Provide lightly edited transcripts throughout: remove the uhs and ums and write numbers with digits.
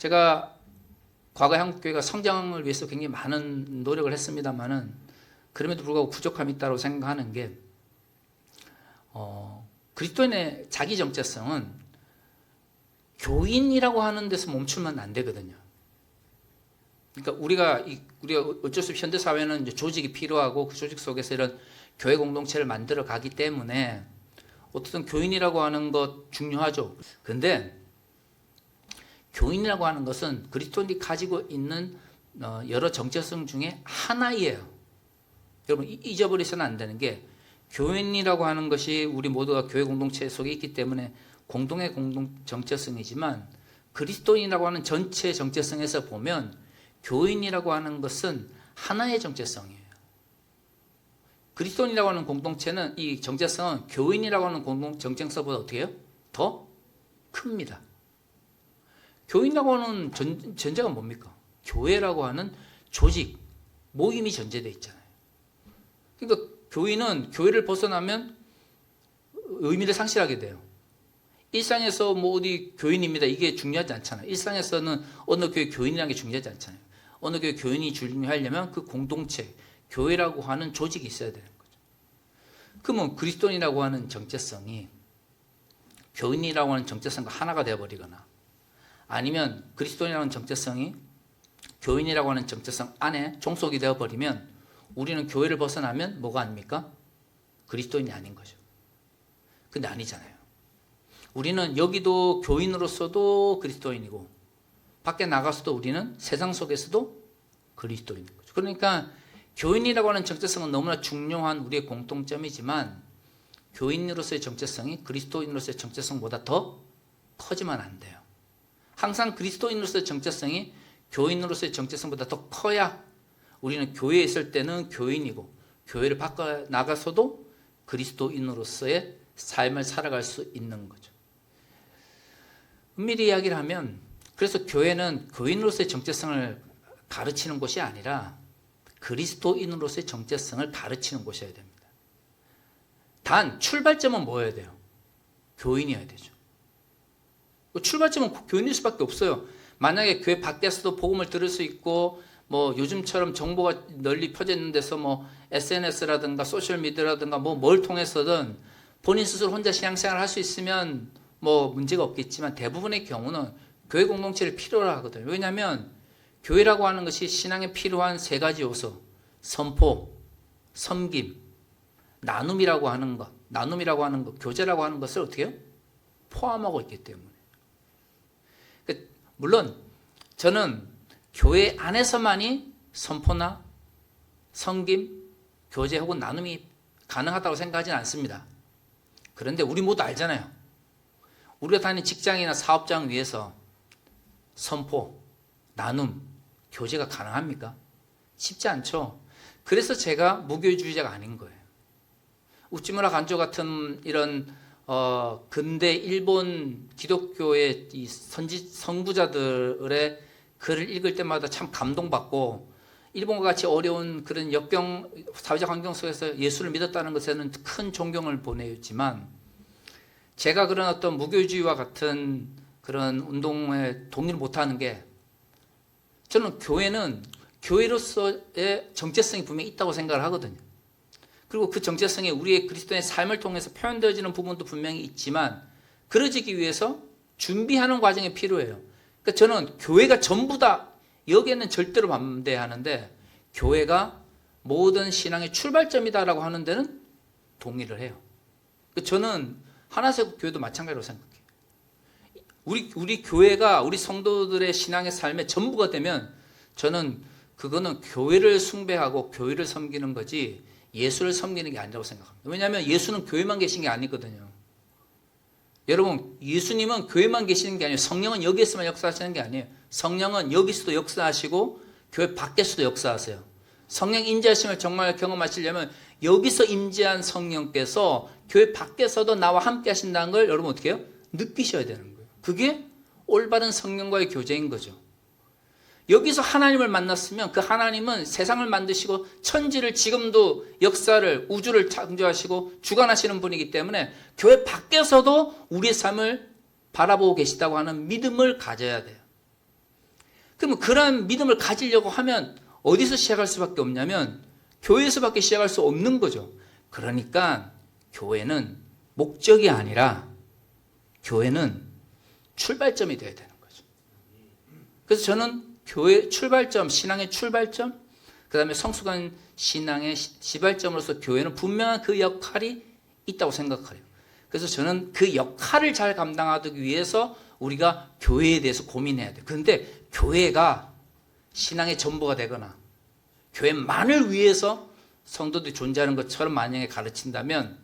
제가 과거 한국교회가 성장을 위해서 굉장히 많은 노력을 했습니다만은 그럼에도 불구하고 부족함이 있다고 생각하는 게 그리스도인의 자기 정체성은 교인이라고 하는 데서 멈추면 안 되거든요. 그러니까 우리가 어쩔 수 없이 현대 사회는 이제 조직이 필요하고 그 조직 속에서 이런 교회 공동체를 만들어 가기 때문에 어쨌든 교인이라고 하는 것 중요하죠. 근데 교인이라고 하는 것은 그리스도인이 가지고 있는 여러 정체성 중에 하나예요. 여러분 잊어버리서는 안 되는 게 교인이라고 하는 것이 우리 모두가 교회 공동체 속에 있기 때문에 공동의 정체성이지만 그리스도인이라고 하는 전체 정체성에서 보면 교인이라고 하는 것은 하나의 정체성이에요. 그리스도인이라고 하는 공동체는 이 정체성은 교인이라고 하는 정체성보다 어떻게 해요? 더 큽니다. 교인이라고 하는 전제가 뭡니까? 교회라고 하는 조직, 모임이 전제되어 있잖아요. 그러니까 교인은 교회를 벗어나면 의미를 상실하게 돼요. 일상에서 뭐 어디 교인입니다. 이게 중요하지 않잖아요. 일상에서는 어느 교회 교인이라는 게 중요하지 않잖아요. 어느 교회 교인이 중요하려면 그 공동체, 교회라고 하는 조직이 있어야 되는 거죠. 그러면 그리스도인이라고 하는 정체성이 교인이라고 하는 정체성과 하나가 되어버리거나 아니면 그리스도인이라는 정체성이 교인이라고 하는 정체성 안에 종속이 되어버리면 우리는 교회를 벗어나면 뭐가 아닙니까? 그리스도인이 아닌 거죠. 근데 아니잖아요. 우리는 여기도 교인으로서도 그리스도인이고 밖에 나가서도 우리는 세상 속에서도 그리스도인인 거죠. 그러니까 교인이라고 하는 정체성은 너무나 중요한 우리의 공통점이지만 교인으로서의 정체성이 그리스도인으로서의 정체성보다 더 커지면 안 돼요. 항상 그리스도인으로서의 정체성이 교인으로서의 정체성보다 더 커야 우리는 교회에 있을 때는 교인이고 교회를 밖에 나가서도 그리스도인으로서의 삶을 살아갈 수 있는 거죠. 엄밀히 이야기를 하면 그래서 교회는 교인으로서의 정체성을 가르치는 곳이 아니라 그리스도인으로서의 정체성을 가르치는 곳이어야 됩니다. 단 출발점은 뭐여야 돼요? 교인이어야 되죠. 출발점은 교인일 수밖에 없어요. 만약에 교회 밖에서도 복음을 들을 수 있고 뭐 요즘처럼 정보가 널리 펴져 있는 데서 뭐 SNS라든가 소셜미디어라든가 뭐 뭘 통해서든 본인 스스로 혼자 신앙생활을 할 수 있으면 뭐 문제가 없겠지만 대부분의 경우는 교회 공동체를 필요로 하거든요. 왜냐하면 교회라고 하는 것이 신앙에 필요한 세 가지 요소, 선포, 섬김, 나눔이라고 하는 것, 교제라고 하는 것을 어떻게 해요? 포함하고 있기 때문에. 물론 저는 교회 안에서만이 선포나 섬김, 교제 혹은 나눔이 가능하다고 생각하지는 않습니다. 그런데 우리 모두 알잖아요. 우리가 다니는 직장이나 사업장 위에서 선포, 나눔, 교제가 가능합니까? 쉽지 않죠. 그래서 제가 무교주의자가 아닌 거예요. 우찌무라 간조 같은 이런 근대 일본 기독교의 이 선구자들의 글을 읽을 때마다 참 감동받고 일본과 같이 어려운 그런 사회적 환경 속에서 예수를 믿었다는 것에는 큰 존경을 보내지만 제가 그런 어떤 무교주의와 같은 그런 운동에 동의를 못하는 게 저는 교회는 교회로서의 정체성이 분명히 있다고 생각을 하거든요. 그리고 그 정체성이 우리의 그리스도의 삶을 통해서 표현되어지는 부분도 분명히 있지만 그러지기 위해서 준비하는 과정이 필요해요. 그러니까 저는 교회가 전부다 여기에는 절대로 반대하는데 교회가 모든 신앙의 출발점이다라고 하는 데는 동의를 해요. 저는 하나세국 교회도 마찬가지로 생각해요. 우리 교회가 우리 성도들의 신앙의 삶의 전부가 되면 저는 그거는 교회를 숭배하고 교회를 섬기는 거지 예수를 섬기는 게 아니라고 생각합니다. 왜냐하면 예수는 교회만 계신 게 아니거든요. 여러분 예수님은 교회만 계시는 게 아니에요. 성령은 여기에서만 역사하시는 게 아니에요. 성령은 여기서도 역사하시고 교회 밖에서도 역사하세요. 성령 임재하심을 정말 경험하시려면 여기서 임재한 성령께서 교회 밖에서도 나와 함께 하신다는 걸 여러분 어떻게 해요? 느끼셔야 되는 거예요. 그게 올바른 성령과의 교제인 거죠. 여기서 하나님을 만났으면 그 하나님은 세상을 만드시고 천지를 지금도 역사를 우주를 창조하시고 주관하시는 분이기 때문에 교회 밖에서도 우리의 삶을 바라보고 계시다고 하는 믿음을 가져야 돼요. 그러면 그러한 믿음을 가지려고 하면 어디서 시작할 수밖에 없냐면 교회에서밖에 시작할 수 없는 거죠. 그러니까 교회는 목적이 아니라 교회는 출발점이 되어야 되는 거죠. 그래서 저는 교회 출발점, 신앙의 출발점, 그 다음에 성숙한 신앙의 시발점으로서 교회는 분명한 그 역할이 있다고 생각해요. 그래서 저는 그 역할을 잘 감당하기 위해서 우리가 교회에 대해서 고민해야 돼요. 그런데 교회가 신앙의 전부가 되거나 교회만을 위해서 성도들이 존재하는 것처럼 만약에 가르친다면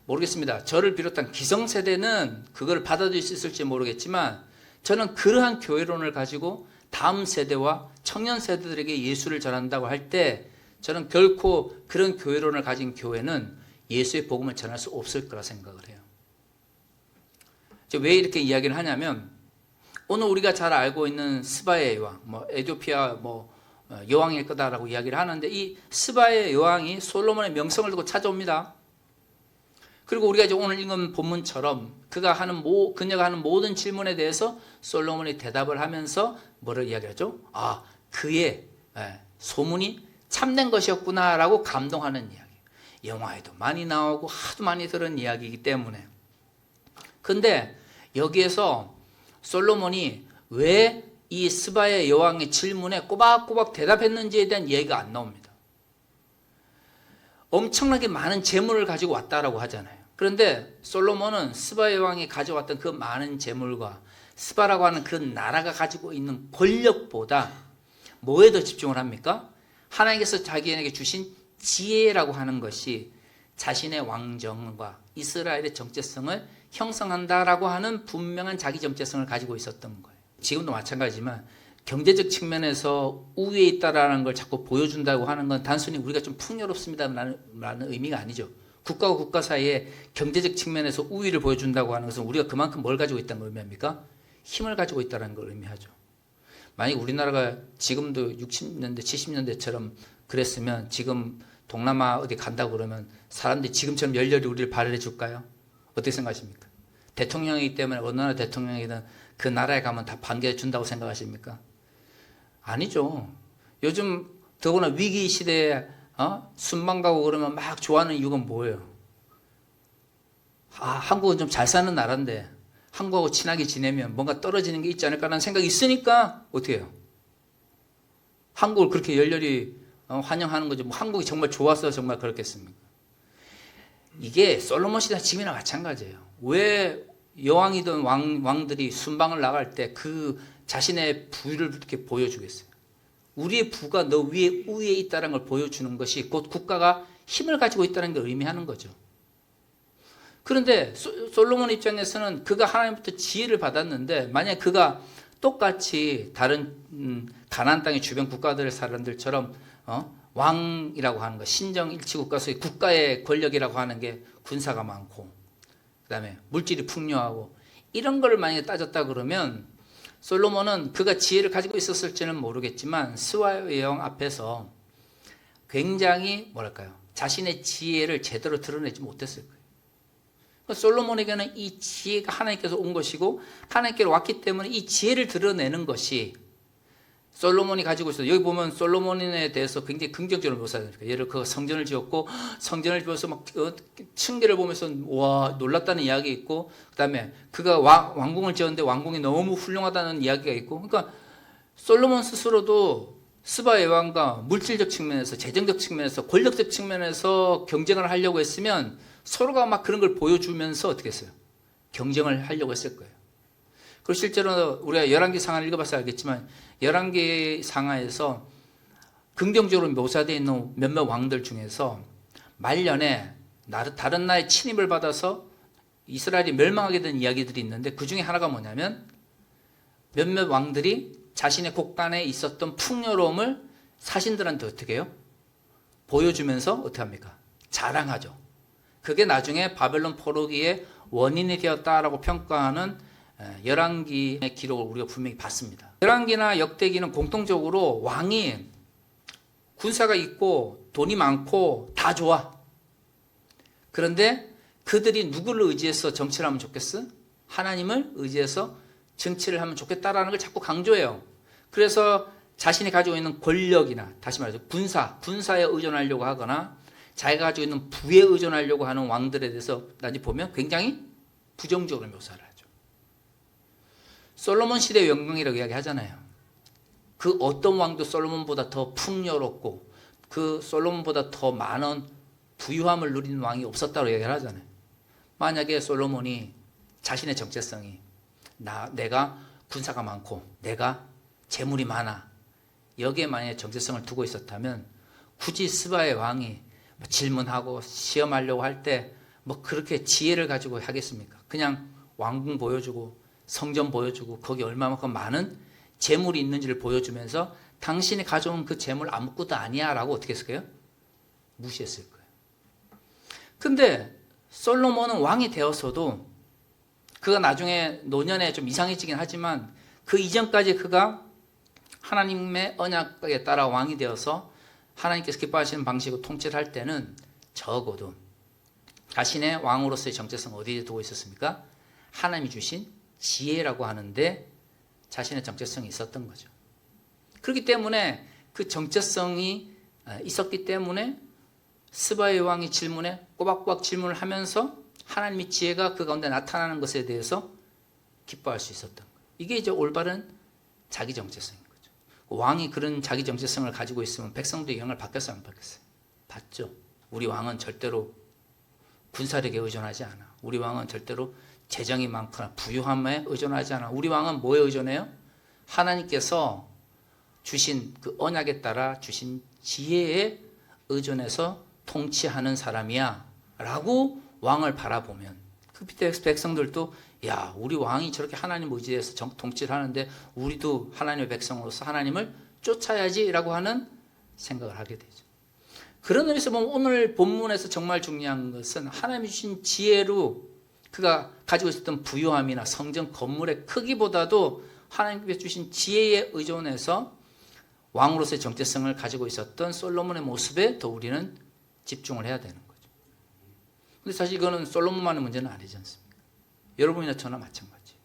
모르겠습니다. 저를 비롯한 기성세대는 그걸 받아들일 수 있을지 모르겠지만 저는 그러한 교회론을 가지고 다음 세대와 청년 세대들에게 예수를 전한다고 할 때 저는 결코 그런 교회론을 가진 교회는 예수의 복음을 전할 수 없을 거라 생각을 해요. 왜 이렇게 이야기를 하냐면 오늘 우리가 잘 알고 있는 스바의 여왕, 에티오피아 여왕일 거다라고 이야기를 하는데 이 스바의 여왕이 솔로몬의 명성을 두고 찾아옵니다. 그리고 우리가 이제 오늘 읽은 본문처럼 그녀가 하는 모든 질문에 대해서 솔로몬이 대답을 하면서 뭐를 이야기하죠? 그의 소문이 참된 것이었구나라고 감동하는 이야기. 영화에도 많이 나오고 하도 많이 들은 이야기이기 때문에. 근데 여기에서 솔로몬이 왜 이 스바의 여왕의 질문에 꼬박꼬박 대답했는지에 대한 얘기가 안 나옵니다. 엄청나게 많은 재물을 가지고 왔다라고 하잖아요. 그런데 솔로몬은 스바의 여왕이 가져왔던 그 많은 재물과 스바라고 하는 그 나라가 가지고 있는 권력보다 뭐에 더 집중을 합니까? 하나님께서 자기에게 주신 지혜라고 하는 것이 자신의 왕정과 이스라엘의 정체성을 형성한다라고 하는 분명한 자기 정체성을 가지고 있었던 거예요. 지금도 마찬가지지만 경제적 측면에서 우위에 있다라는 걸 자꾸 보여준다고 하는 건 단순히 우리가 좀 풍요롭습니다라는 의미가 아니죠. 국가와 국가 사이에 경제적 측면에서 우위를 보여준다고 하는 것은 우리가 그만큼 뭘 가지고 있다는 걸 의미합니까? 힘을 가지고 있다는 걸 의미하죠. 만약 우리나라가 지금도 60년대, 70년대처럼 그랬으면 지금 동남아 어디 간다고 그러면 사람들이 지금처럼 열렬히 우리를 발휘해 줄까요? 어떻게 생각하십니까? 대통령이기 때문에 어느 나라 대통령이든 그 나라에 가면 다 반겨해 준다고 생각하십니까? 아니죠. 요즘 더구나 위기 시대에 순방 가고 그러면 막 좋아하는 이유가 뭐예요? 한국은 좀 잘 사는 나라인데 한국하고 친하게 지내면 뭔가 떨어지는 게 있지 않을까라는 생각이 있으니까 어떻게 해요? 한국을 그렇게 열렬히 환영하는 거죠. 한국이 정말 좋아서 정말 그렇겠습니까? 이게 솔로몬 시대 지금이나 마찬가지예요. 왜 여왕이든 왕들이 순방을 나갈 때 그 자신의 부를 이렇게 보여주겠어요? 우리의 부가 너 우위에 있다는 걸 보여주는 것이 곧 국가가 힘을 가지고 있다는 걸 의미하는 거죠. 그런데 솔로몬 입장에서는 그가 하나님부터 지혜를 받았는데 만약 그가 똑같이 다른 가나안 땅의 주변 국가들의 사람들처럼 왕이라고 하는 거, 신정일치 국가 속의 국가의 권력이라고 하는 게 군사가 많고 그 다음에 물질이 풍요하고 이런 걸 만약에 따졌다 그러면 솔로몬은 그가 지혜를 가지고 있었을지는 모르겠지만 스바의 여왕 앞에서 굉장히 자신의 지혜를 제대로 드러내지 못했을 거예요. 솔로몬에게는 이 지혜가 하나님께서 온 것이고 하나님께로 왔기 때문에 이 지혜를 드러내는 것이 솔로몬이 가지고 있어요. 여기 보면 솔로몬에 대해서 굉장히 긍정적으로 묘사됩니다. 예를 들어 성전을 지었고 성전을 지어서 막 층계를 보면서 와 놀랐다는 이야기 있고 그다음에 그가 왕궁을 지었는데 왕궁이 너무 훌륭하다는 이야기가 있고 그러니까 솔로몬 스스로도 스바의 왕과 물질적 측면에서 재정적 측면에서 권력적 측면에서 경쟁을 하려고 했으면 서로가 막 그런 걸 보여주면서 어떻게 했어요? 경쟁을 하려고 했을 거예요. 그리고 실제로 우리가 열왕기 상하를 읽어봐서 알겠지만 열왕기 상하에서 긍정적으로 묘사되어 있는 몇몇 왕들 중에서 말년에 다른 나라의 침입을 받아서 이스라엘이 멸망하게 된 이야기들이 있는데 그 중에 하나가 뭐냐면 몇몇 왕들이 자신의 곳간에 있었던 풍요로움을 사신들한테 어떻게 해요? 보여주면서 어떻게 합니까? 자랑하죠. 그게 나중에 바벨론 포로기의 원인이 되었다라고 평가하는 열왕기의 기록을 우리가 분명히 봤습니다. 열왕기나 역대기는 공통적으로 왕이 군사가 있고 돈이 많고 다 좋아. 그런데 그들이 누구를 의지해서 정치를 하면 좋겠어? 하나님을 의지해서 정치를 하면 좋겠다라는 걸 자꾸 강조해요. 그래서 자신이 가지고 있는 권력이나 다시 말해서 군사에 의존하려고 하거나 자기가 가지고 있는 부에 의존하려고 하는 왕들에 대해서 나중에 보면 굉장히 부정적으로 묘사를 하죠. 솔로몬 시대의 영광이라고 이야기하잖아요. 그 어떤 왕도 솔로몬보다 더 풍요롭고 그 솔로몬보다 더 많은 부유함을 누리는 왕이 없었다고 얘기를 하잖아요. 만약에 솔로몬이 자신의 정체성이 내가 군사가 많고 내가 재물이 많아 여기에 만약에 정체성을 두고 있었다면 굳이 스바의 왕이 질문하고 시험하려고 할 때 뭐 그렇게 지혜를 가지고 하겠습니까? 그냥 왕궁 보여주고 성전 보여주고 거기 얼마만큼 많은 재물이 있는지를 보여주면서 당신이 가져온 그 재물 아무것도 아니야 라고 어떻게 했을까요? 무시했을 거예요. 근데 솔로몬은 왕이 되었어도 그가 나중에 노년에 좀 이상해지긴 하지만 그 이전까지 그가 하나님의 언약에 따라 왕이 되어서 하나님께서 기뻐하시는 방식으로 통치를 할 때는 적어도 자신의 왕으로서의 정체성을 어디에 두고 있었습니까? 하나님이 주신 지혜라고 하는데 자신의 정체성이 있었던 거죠. 그렇기 때문에 그 정체성이 있었기 때문에 스바의 왕이 질문에 꼬박꼬박 질문을 하면서 하나님의 지혜가 그 가운데 나타나는 것에 대해서 기뻐할 수 있었던 거예요. 이게 이제 올바른 자기 정체성인 거죠. 왕이 그런 자기 정체성을 가지고 있으면 백성들의 영향을 받겠어요, 안 받겠어요? 받죠. 우리 왕은 절대로 군사력에 의존하지 않아. 우리 왕은 절대로 재정이 많거나 부유함에 의존하지 않아. 우리 왕은 뭐에 의존해요? 하나님께서 주신 그 언약에 따라 주신 지혜에 의존해서 통치하는 사람이야 라고 왕을 바라보면 그 밑에 백성들도 야 우리 왕이 저렇게 하나님 의지해서 통치를 하는데 우리도 하나님의 백성으로서 하나님을 쫓아야지 라고 하는 생각을 하게 되죠. 그런 의미에서 보면 오늘 본문에서 정말 중요한 것은 하나님이 주신 지혜로 그가 가지고 있었던 부유함이나 성전 건물의 크기보다도 하나님께서 주신 지혜에 의존해서 왕으로서의 정체성을 가지고 있었던 솔로몬의 모습에 더 우리는 집중을 해야 되는 거죠. 근데 사실 이거는 솔로몬만의 문제는 아니지 않습니까? 여러분이나 저나 마찬가지예요.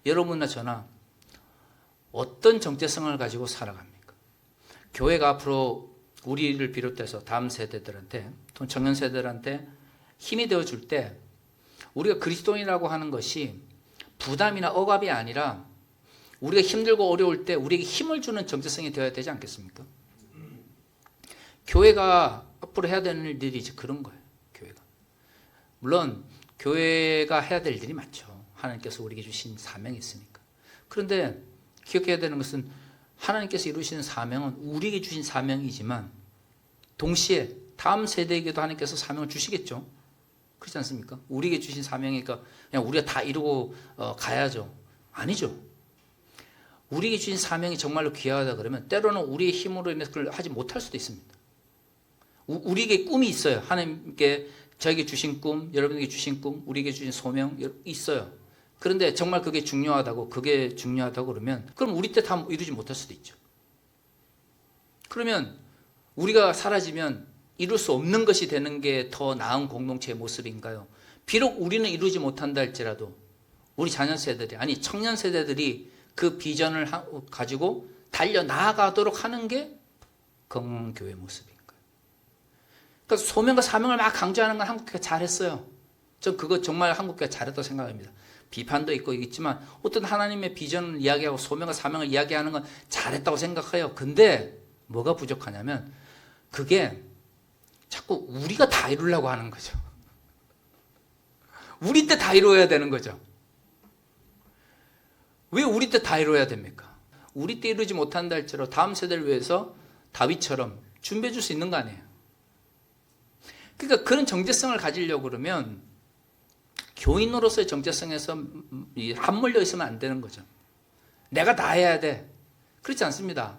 여러분이나 저나 어떤 정체성을 가지고 살아갑니까? 교회가 앞으로 우리를 비롯해서 다음 세대들한테 또 청년 세대들한테 힘이 되어줄 때 우리가 그리스도인이라고 하는 것이 부담이나 억압이 아니라 우리가 힘들고 어려울 때 우리에게 힘을 주는 정체성이 되어야 되지 않겠습니까? 교회가 앞으로 해야 되는 일들이 이제 그런 거예요. 교회가. 물론 교회가 해야 될 일이 많죠. 하나님께서 우리에게 주신 사명이 있으니까. 그런데 기억해야 되는 것은 하나님께서 이루시는 사명은 우리에게 주신 사명이지만 동시에 다음 세대에게도 하나님께서 사명을 주시겠죠. 그렇지 않습니까? 우리에게 주신 사명이니까 그냥 우리가 다 이루고 가야죠. 아니죠. 우리에게 주신 사명이 정말로 귀하다 그러면 때로는 우리의 힘으로 인해서 그걸 하지 못할 수도 있습니다. 우리에게 꿈이 있어요. 하나님께 저에게 주신 꿈, 여러분에게 주신 꿈, 우리에게 주신 소명 있어요. 그런데 정말 그게 중요하다고 그러면 그럼 우리 때 다 이루지 못할 수도 있죠. 그러면 우리가 사라지면 이룰 수 없는 것이 되는 게 더 나은 공동체의 모습인가요? 비록 우리는 이루지 못한다 할지라도 우리 자녀 세대들이 아니 청년 세대들이 그 비전을 가지고 달려 나아가도록 하는 게 건강한 교회 모습인가요? 그러니까 소명과 사명을 막 강조하는 건 한국교회가 잘했어요. 전 그거 정말 한국교회가 잘했다고 생각합니다. 비판도 있고 있지만 어떤 하나님의 비전을 이야기하고 소명과 사명을 이야기하는 건 잘했다고 생각해요. 근데 뭐가 부족하냐면 그게 자꾸 우리가 다 이루려고 하는 거죠. 우리 때 다 이루어야 되는 거죠. 왜 우리 때 다 이루어야 됩니까? 우리 때 이루지 못한다 할지라도 다음 세대를 위해서 다윗처럼 준비해 줄 수 있는 거 아니에요. 그러니까 그런 정체성을 가지려고 그러면 교인으로서의 정체성에서 함몰려 있으면 안 되는 거죠. 내가 다 해야 돼. 그렇지 않습니다.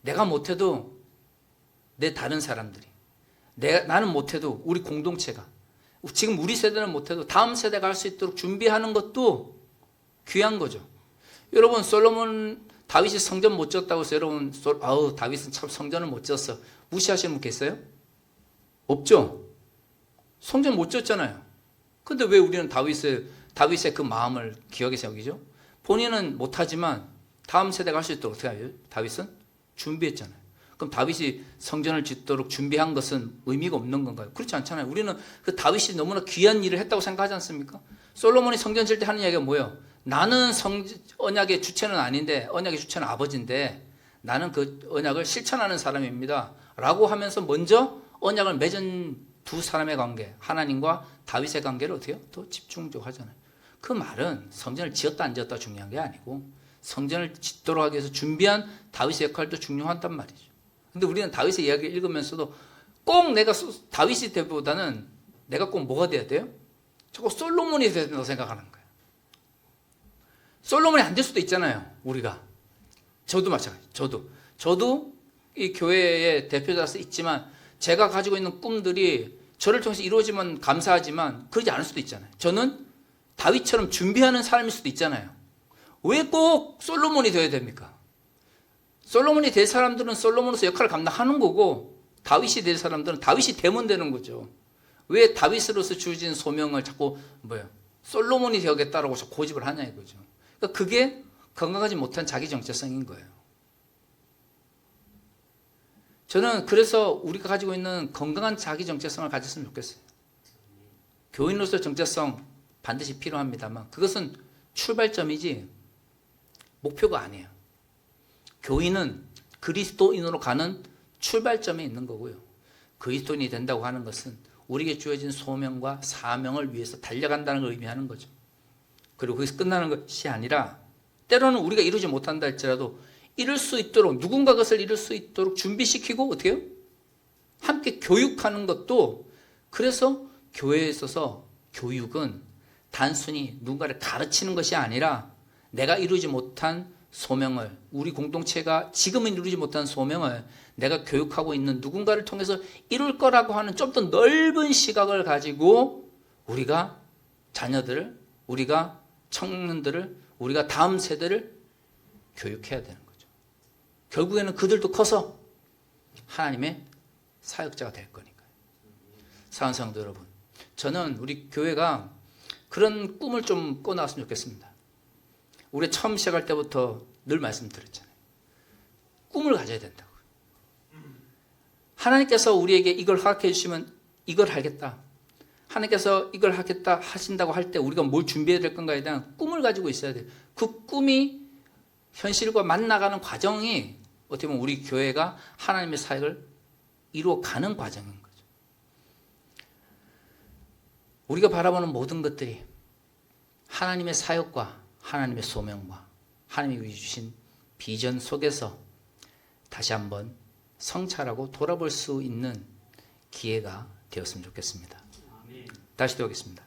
내가 못해도 내 다른 사람들이 나는 못해도 우리 공동체가 지금 우리 세대는 못해도 다음 세대가 할 수 있도록 준비하는 것도 귀한 거죠. 여러분 다윗이 성전 못 지었다고 해서 여러분 다윗은 참 성전을 못 지었어 무시하시는 분 계세요? 없죠. 성전 못 지었잖아요. 근데 왜 우리는 다윗의 그 마음을 기억해서 여기죠? 본인은 못하지만 다음 세대가 할 수 있도록 어떻게 해요? 다윗은 준비했잖아요. 그럼 다윗이 성전을 짓도록 준비한 것은 의미가 없는 건가요? 그렇지 않잖아요. 우리는 그 다윗이 너무나 귀한 일을 했다고 생각하지 않습니까? 솔로몬이 성전 질 때 하는 이야기가 뭐예요? 나는 언약의 주체는 아닌데, 언약의 주체는 아버지인데 나는 그 언약을 실천하는 사람입니다 라고 하면서 먼저 언약을 맺은 두 사람의 관계, 하나님과 다윗의 관계를 어떻게 해요? 더 집중적으로 하잖아요. 그 말은 성전을 지었다 안 지었다 중요한 게 아니고 성전을 짓도록 하기 위해서 준비한 다윗의 역할도 중요하단 말이죠. 근데 우리는 다윗의 이야기를 읽으면서도 꼭 내가 다윗이 되보다는 내가 꼭 뭐가 돼야 돼요? 자꾸 솔로몬이 돼야 된다고 생각하는 거예요. 솔로몬이 안 될 수도 있잖아요. 우리가. 저도 마찬가지. 저도 이 교회의 대표자로서 있지만 제가 가지고 있는 꿈들이 저를 통해서 이루어지면 감사하지만 그러지 않을 수도 있잖아요. 저는 다윗처럼 준비하는 사람일 수도 있잖아요. 왜 꼭 솔로몬이 되어야 됩니까? 솔로몬이 될 사람들은 솔로몬으로서 역할을 감당하는 거고 다윗이 될 사람들은 다윗이 되면 되는 거죠. 왜 다윗으로서 주어진 소명을 자꾸 솔로몬이 되겠다라고 고집을 하냐 이거죠. 그러니까 그게 건강하지 못한 자기 정체성인 거예요. 저는 그래서 우리가 가지고 있는 건강한 자기 정체성을 가졌으면 좋겠어요. 교인으로서 정체성 반드시 필요합니다만 그것은 출발점이지 목표가 아니에요. 교인은 그리스도인으로 가는 출발점에 있는 거고요. 그리스도인이 된다고 하는 것은 우리에게 주어진 소명과 사명을 위해서 달려간다는 걸 의미하는 거죠. 그리고 거기서 끝나는 것이 아니라 때로는 우리가 이루지 못한다 할지라도 이룰 수 있도록 누군가 그것을 이룰 수 있도록 준비시키고 어떻게 해요? 함께 교육하는 것도 그래서 교회에 있어서 교육은 단순히 누군가를 가르치는 것이 아니라 내가 이루지 못한 소명을 우리 공동체가 지금은 이루지 못한 소명을 내가 교육하고 있는 누군가를 통해서 이룰 거라고 하는 좀 더 넓은 시각을 가지고 우리가 자녀들을 우리가 청년들을 우리가 다음 세대를 교육해야 되는 거죠. 결국에는 그들도 커서 하나님의 사역자가 될 거니까요. 사랑하는 성도 여러분, 저는 우리 교회가 그런 꿈을 좀 꿔나왔으면 좋겠습니다. 우리 처음 시작할 때부터 늘 말씀드렸잖아요. 꿈을 가져야 된다고. 하나님께서 우리에게 이걸 허락해 주시면 이걸 하겠다. 하나님께서 이걸 하겠다 하신다고 할 때 우리가 뭘 준비해야 될 건가에 대한 꿈을 가지고 있어야 돼요. 그 꿈이 현실과 만나가는 과정이 어떻게 보면 우리 교회가 하나님의 사역을 이루어가는 과정인 거죠. 우리가 바라보는 모든 것들이 하나님의 사역과 하나님의 소명과 하나님이 주신 비전 속에서 다시 한번 성찰하고 돌아볼 수 있는 기회가 되었으면 좋겠습니다. 다시 되겠습니다.